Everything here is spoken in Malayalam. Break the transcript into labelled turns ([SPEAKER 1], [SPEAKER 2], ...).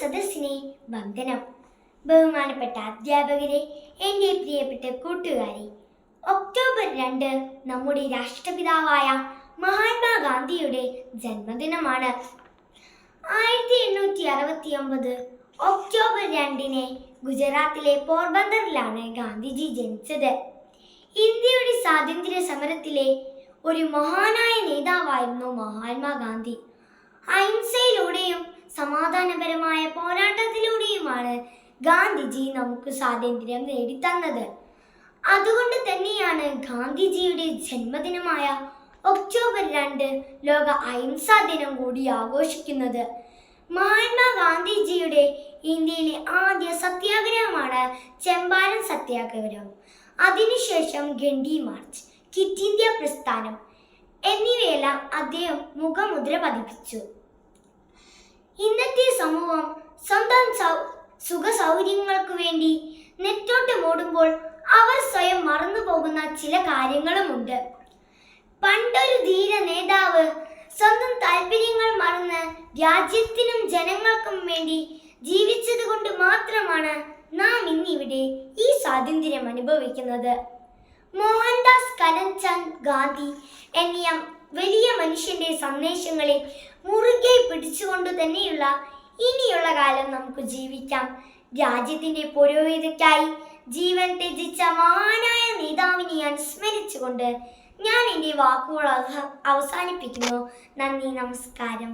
[SPEAKER 1] സദസ്സിനെ വന്ദനം. ബഹുമാനപ്പെട്ട അധ്യാപകരെ, എൻ്റെ പ്രിയപ്പെട്ട കൂട്ടുകാരെ, ഒക്ടോബർ 2 നമ്മുടെ രാഷ്ട്രപിതാവായ മഹാത്മാഗാന്ധിയുടെ ജന്മദിനമാണ്. 1869 ഒക്ടോബർ 2 ഗുജറാത്തിലെ പോർബന്ദറിലാണ് ഗാന്ധിജി ജനിച്ചത്. ഇന്ത്യയുടെ സ്വാതന്ത്ര്യ സമരത്തിലെ ഒരു മഹാനായ നേതാവായിരുന്നു മഹാത്മാഗാന്ധി. അഹിംസയിലൂടെയും സമാധാനപരമായ പോരാട്ടത്തിലൂടെയുമാണ് ഗാന്ധിജി നമുക്ക് സ്വാതന്ത്ര്യം നേടിത്തന്നത്. അതുകൊണ്ട് തന്നെയാണ് ഗാന്ധിജിയുടെ ജന്മദിനമായ ഒക്ടോബർ 2 ലോക അഹിംസാ ദിനം കൂടി ആഘോഷിക്കുന്നത്. മഹാത്മാഗാന്ധിജിയുടെ ഇന്ത്യയിലെ ആദ്യ സത്യാഗ്രഹമാണ് ചമ്പാരൻ സത്യാഗ്രഹം. അതിനുശേഷം ഗണ്ഡി മാർച്ച്, ക്വിറ്റ് ഇന്ത്യ പ്രസ്ഥാനം എന്നിവയെല്ലാം അദ്ദേഹം മുഖമുദ്ര പതിപ്പിച്ചു. ഇന്നത്തെ സമൂഹം സ്വന്തം സുഖ സൗകര്യങ്ങൾക്ക് വേണ്ടി നെറ്റോട്ടമോടുമ്പോൾ അവർ സ്വയം മറന്നുപോകുന്ന ചില കാര്യങ്ങളുമുണ്ട്. പണ്ടൊരു ധീര നേതാവ് സ്വന്തം താല്പര്യങ്ങൾ മറന്ന് രാജ്യത്തിനും ജനങ്ങൾക്കും വേണ്ടി ജീവിച്ചത് കൊണ്ട് മാത്രമാണ് നാം ഇന്നിവിടെ ഈ സ്വാതന്ത്ര്യം അനുഭവിക്കുന്നത്. മോഹൻദാസ് കരംചന്ദ് ഗാന്ധി എന്ന വലിയ മനുഷ്യന്റെ സന്ദേശങ്ങളെ മുറുകെ പിടിച്ചുകൊണ്ട് തന്നെയുള്ള ഇനിയുള്ള കാലം നമുക്ക് ജീവിക്കാം. രാജ്യത്തിന്റെ പുരോഗതിക്കായി ജീവൻ ത്യജിച്ച മഹാനായ നേതാവിനെ അനുസ്മരിച്ചുകൊണ്ട് ഞാൻ എൻ്റെ വാക്കുകൾ അവസാനിപ്പിക്കുന്നു. നന്ദി, നമസ്കാരം.